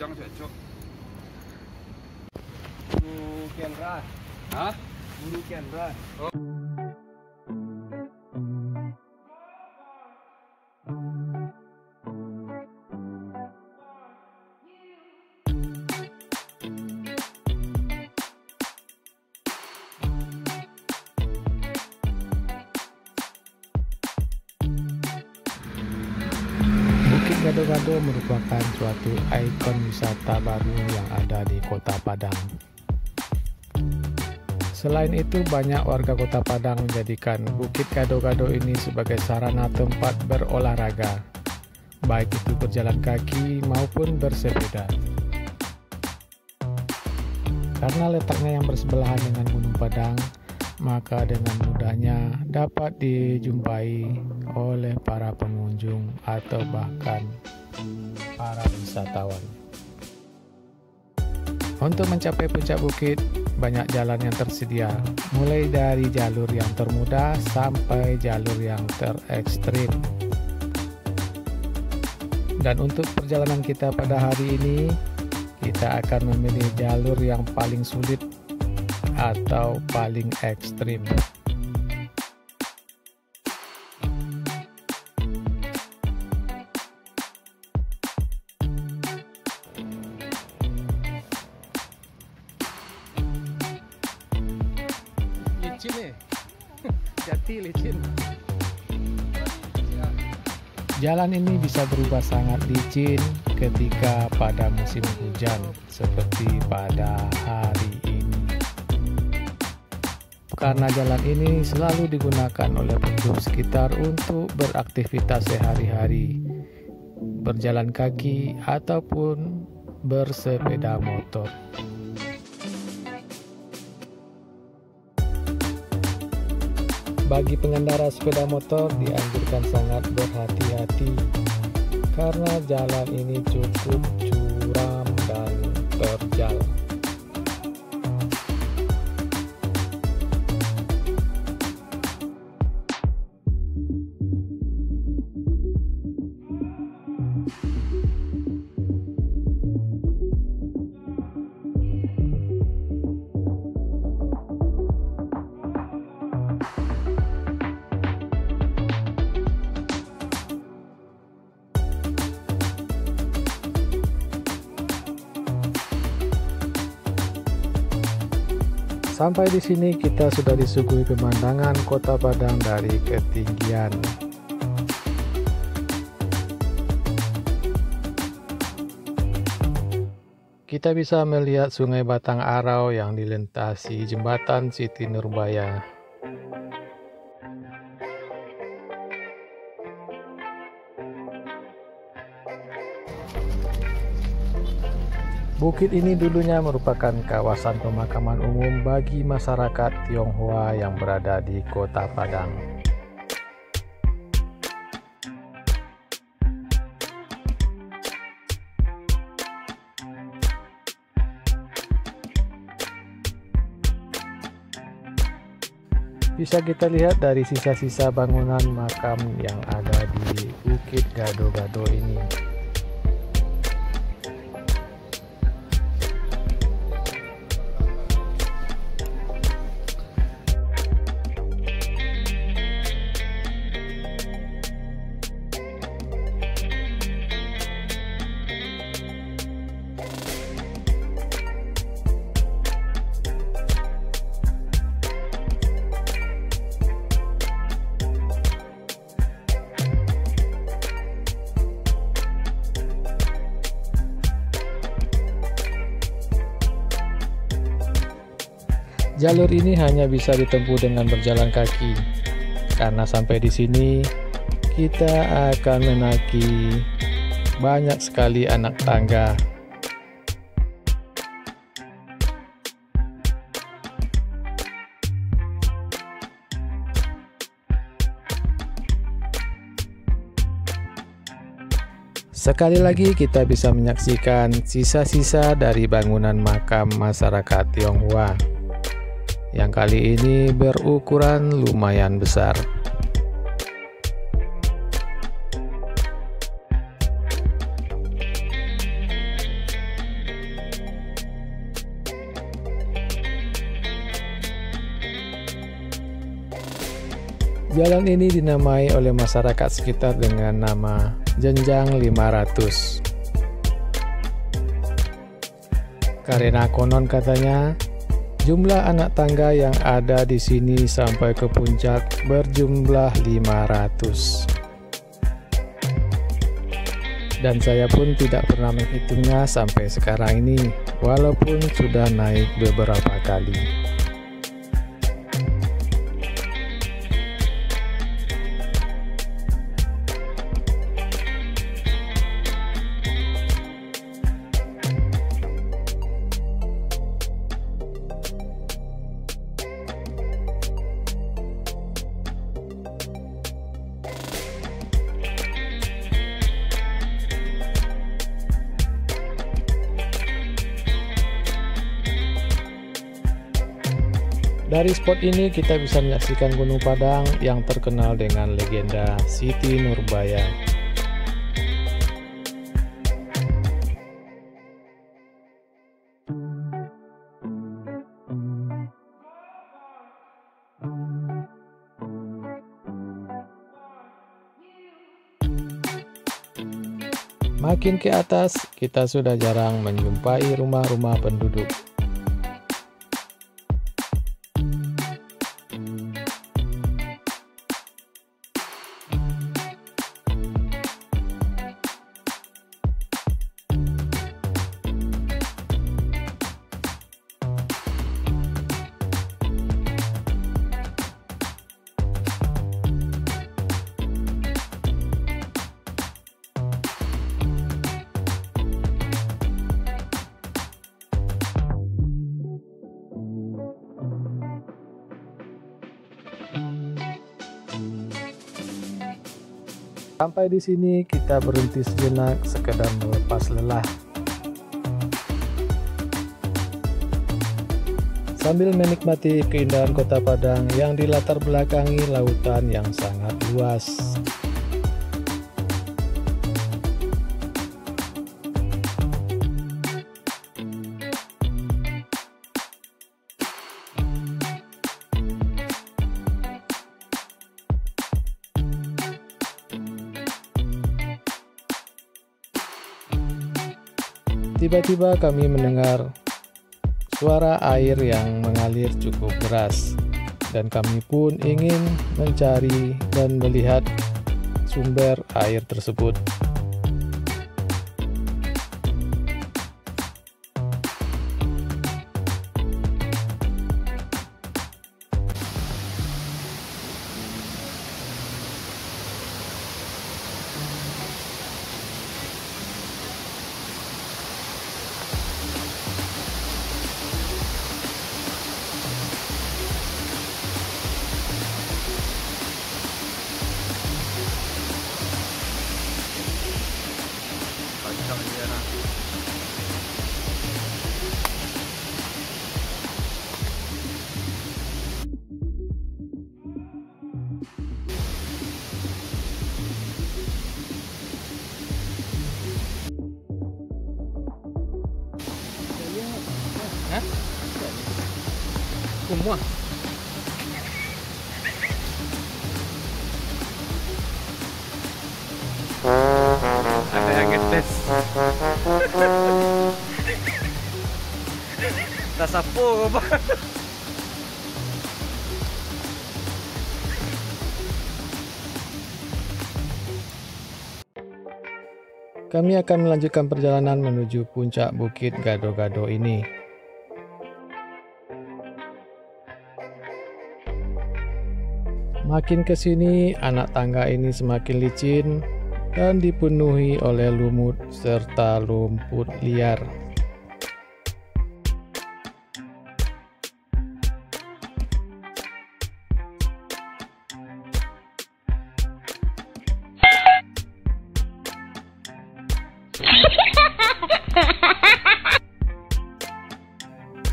江水就。Guru Kendra. Hah? Guru Kendra. Bukit Gado-Gado merupakan suatu ikon wisata baru yang ada di Kota Padang. Selain itu, banyak warga Kota Padang menjadikan Bukit Gado-Gado ini sebagai sarana tempat berolahraga, baik itu berjalan kaki maupun bersepeda. Karena letaknya yang bersebelahan dengan Gunung Padang, maka dengan mudahnya dapat dijumpai oleh para pengunjung atau bahkan para wisatawan. Untuk mencapai puncak bukit, banyak jalan yang tersedia, mulai dari jalur yang termudah sampai jalur yang terekstrim. Dan untuk perjalanan kita pada hari ini, kita akan memilih jalur yang paling sulit atau paling ekstrim. Licin nih. Jati licin. Jalan ini bisa berubah sangat licin ketika pada musim hujan, seperti pada hari ini. Karena jalan ini selalu digunakan oleh penduduk sekitar untuk beraktivitas sehari-hari, berjalan kaki ataupun bersepeda motor. Bagi pengendara sepeda motor dianjurkan sangat berhati-hati karena jalan ini cukup curam dan terjal. Sampai di sini kita sudah disuguhi pemandangan Kota Padang dari ketinggian. Kita bisa melihat Sungai Batang Arau yang dilintasi jembatan Siti Nurbaya. Bukit ini dulunya merupakan kawasan pemakaman umum bagi masyarakat Tionghoa yang berada di Kota Padang. Bisa kita lihat dari sisa-sisa bangunan makam yang ada di Bukit Gado-Gado ini. Jalur ini hanya bisa ditempuh dengan berjalan kaki, karena sampai di sini kita akan menaiki banyak sekali anak tangga. Sekali lagi kita bisa menyaksikan sisa-sisa dari bangunan makam masyarakat Tionghoa yang kali ini berukuran lumayan besar. Jalan ini dinamai oleh masyarakat sekitar dengan nama Jenjang 500. Karena konon katanya jumlah anak tangga yang ada di sini sampai ke puncak berjumlah 500. Dan saya pun tidak pernah menghitungnya sampai sekarang ini, walaupun sudah naik beberapa kali. Dari spot ini kita bisa menyaksikan Gunung Padang yang terkenal dengan legenda Siti Nurbaya. Makin ke atas, kita sudah jarang menjumpai rumah-rumah penduduk. Sampai di sini kita berhenti sejenak sekedar melepas lelah. Sambil menikmati keindahan Kota Padang yang dilatar belakangi lautan yang sangat luas. Tiba-tiba kami mendengar suara air yang mengalir cukup deras, dan kami pun ingin mencari dan melihat sumber air tersebut. Semua. Ada yang ngetes. Tak sapu apa? Kami akan melanjutkan perjalanan menuju puncak Bukit Gado-Gado ini. Makin ke sini, anak tangga ini semakin licin dan dipenuhi oleh lumut serta rumput liar.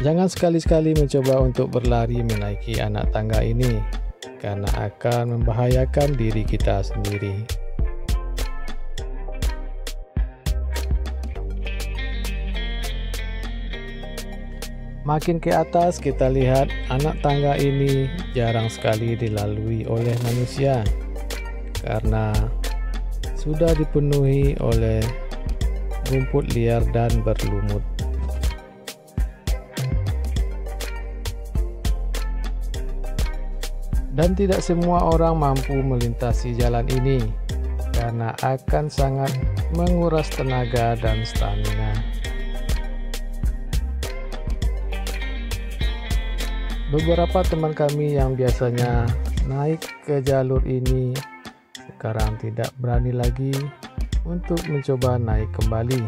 Jangan sekali-sekali mencoba untuk berlari menaiki anak tangga ini, karena akan membahayakan diri kita sendiri. Makin ke atas kita lihat anak tangga ini jarang sekali dilalui oleh manusia karena sudah dipenuhi oleh rumput liar dan berlumut. Dan tidak semua orang mampu melintasi jalan ini karena akan sangat menguras tenaga dan stamina. Beberapa teman kami yang biasanya naik ke jalur ini sekarang tidak berani lagi untuk mencoba naik kembali.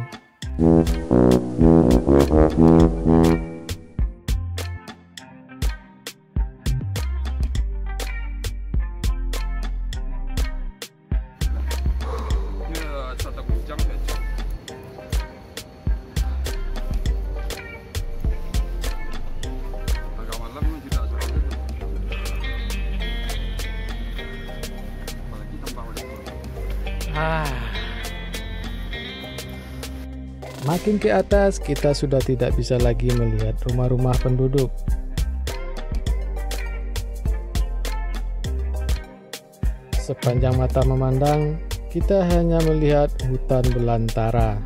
Makin ke atas kita sudah tidak bisa lagi melihat rumah-rumah penduduk. Sepanjang mata memandang, kita hanya melihat hutan belantara.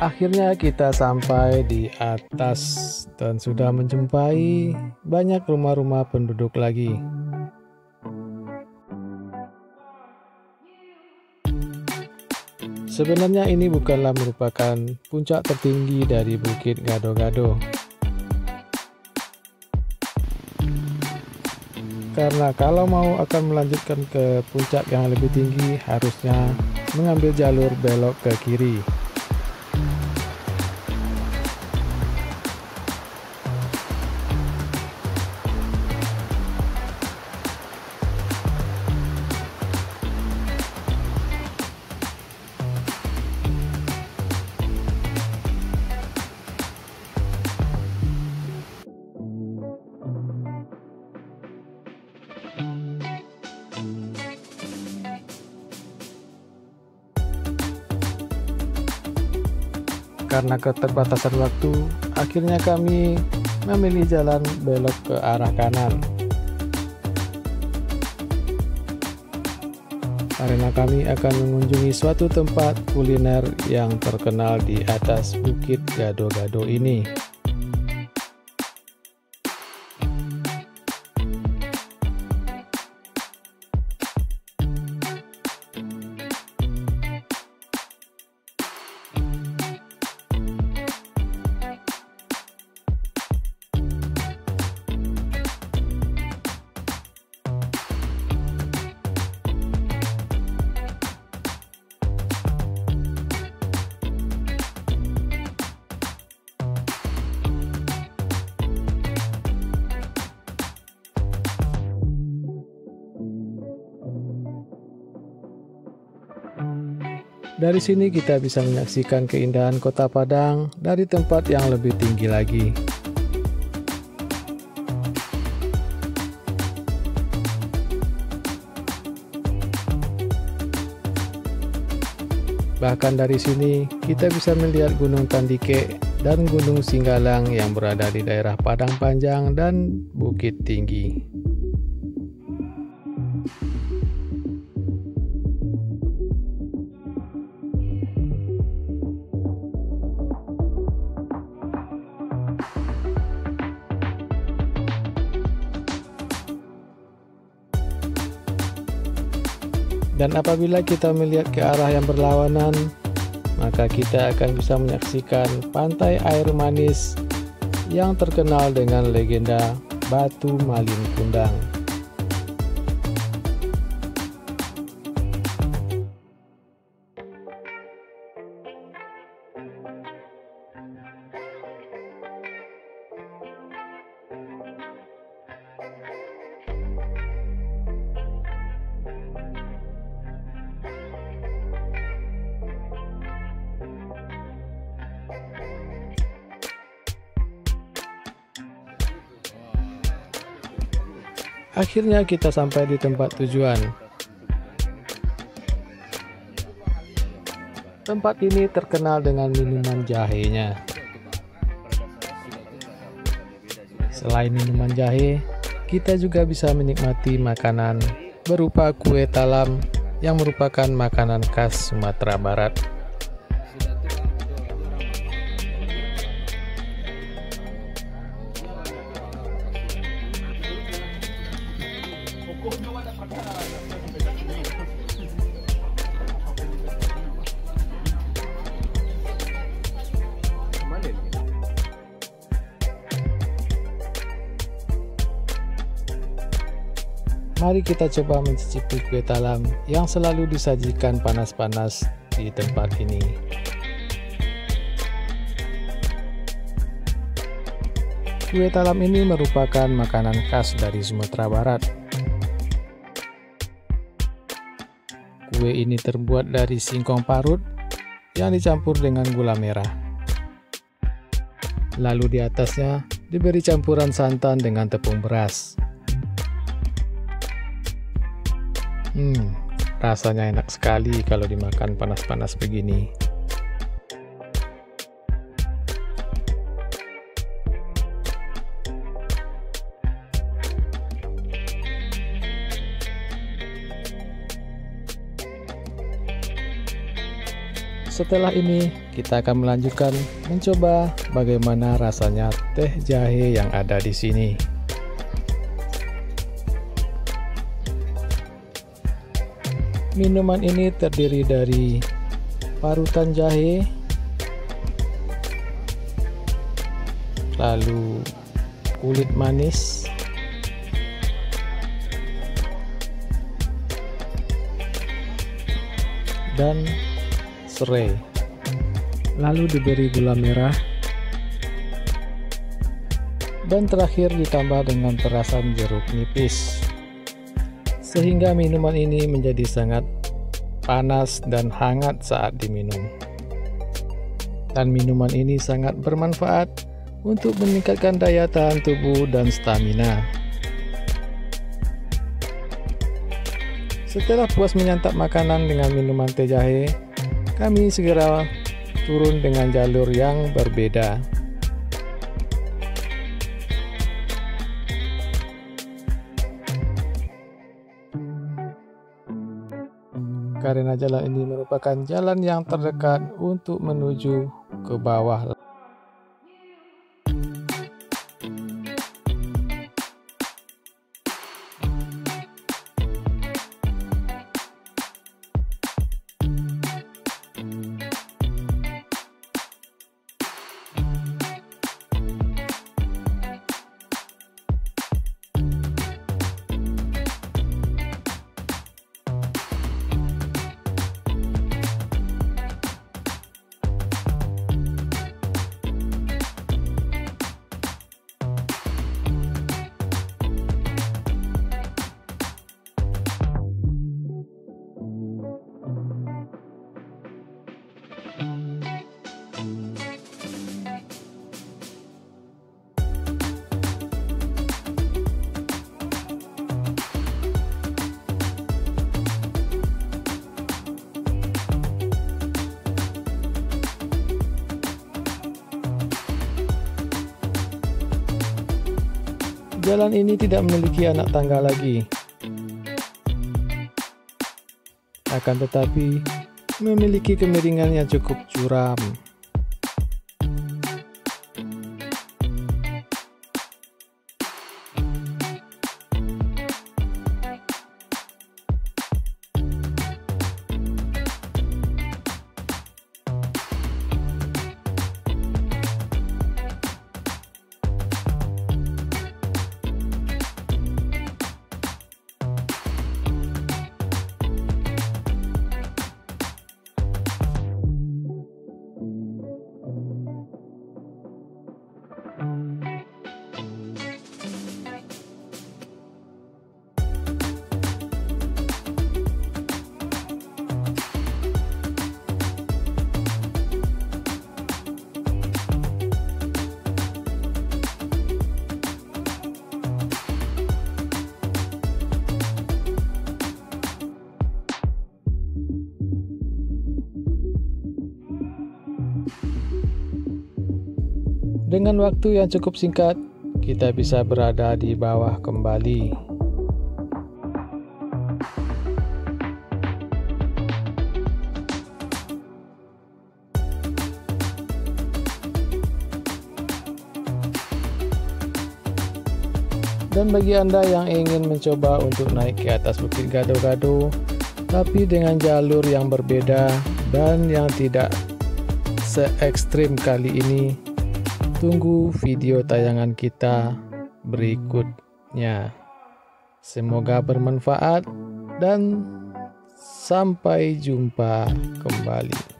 Akhirnya kita sampai di atas dan sudah menjumpai banyak rumah-rumah penduduk lagi. Sebenarnya ini bukanlah merupakan puncak tertinggi dari Bukit Gado-Gado. Karena kalau mau akan melanjutkan ke puncak yang lebih tinggi harusnya mengambil jalur belok ke kiri. Karena keterbatasan waktu, akhirnya kami memilih jalan belok ke arah kanan. Karena kami akan mengunjungi suatu tempat kuliner yang terkenal di atas Bukit Gado-Gado ini. Dari sini kita bisa menyaksikan keindahan Kota Padang dari tempat yang lebih tinggi lagi. Bahkan dari sini kita bisa melihat Gunung Tandike dan Gunung Singgalang yang berada di daerah Padang Panjang dan Bukit Tinggi. Dan apabila kita melihat ke arah yang berlawanan, maka kita akan bisa menyaksikan pantai air manis yang terkenal dengan legenda Batu Malin Kundang. Akhirnya kita sampai di tempat tujuan. Tempat ini terkenal dengan minuman jahenya. Selain minuman jahe, kita juga bisa menikmati makanan berupa kue talam yang merupakan makanan khas Sumatera Barat. Mari kita coba mencicipi kue talam yang selalu disajikan panas-panas di tempat ini. Kue talam ini merupakan makanan khas dari Sumatera Barat. Kue ini terbuat dari singkong parut yang dicampur dengan gula merah. Lalu di atasnya diberi campuran santan dengan tepung beras. Rasanya enak sekali kalau dimakan panas-panas begini. Setelah ini, kita akan melanjutkan mencoba bagaimana rasanya teh jahe yang ada di sini. Minuman ini terdiri dari parutan jahe, lalu kulit manis, dan serai. Lalu diberi gula merah, dan terakhir ditambah dengan perasan jeruk nipis. Sehingga minuman ini menjadi sangat panas dan hangat saat diminum. Dan minuman ini sangat bermanfaat untuk meningkatkan daya tahan tubuh dan stamina. Setelah puas menyantap makanan dengan minuman teh jahe, kami segera turun dengan jalur yang berbeda. Karena jalan ini merupakan jalan yang terdekat untuk menuju ke bawah. Jalan ini tidak memiliki anak tangga lagi. Akan tetapi, memiliki kemiringan yang cukup curam. Dengan waktu yang cukup singkat, kita bisa berada di bawah kembali. Dan bagi Anda yang ingin mencoba untuk naik ke atas Bukit Gado-Gado, tapi dengan jalur yang berbeda dan yang tidak se-ekstrim kali ini, tunggu video tayangan kita berikutnya. Semoga bermanfaat dan sampai jumpa kembali.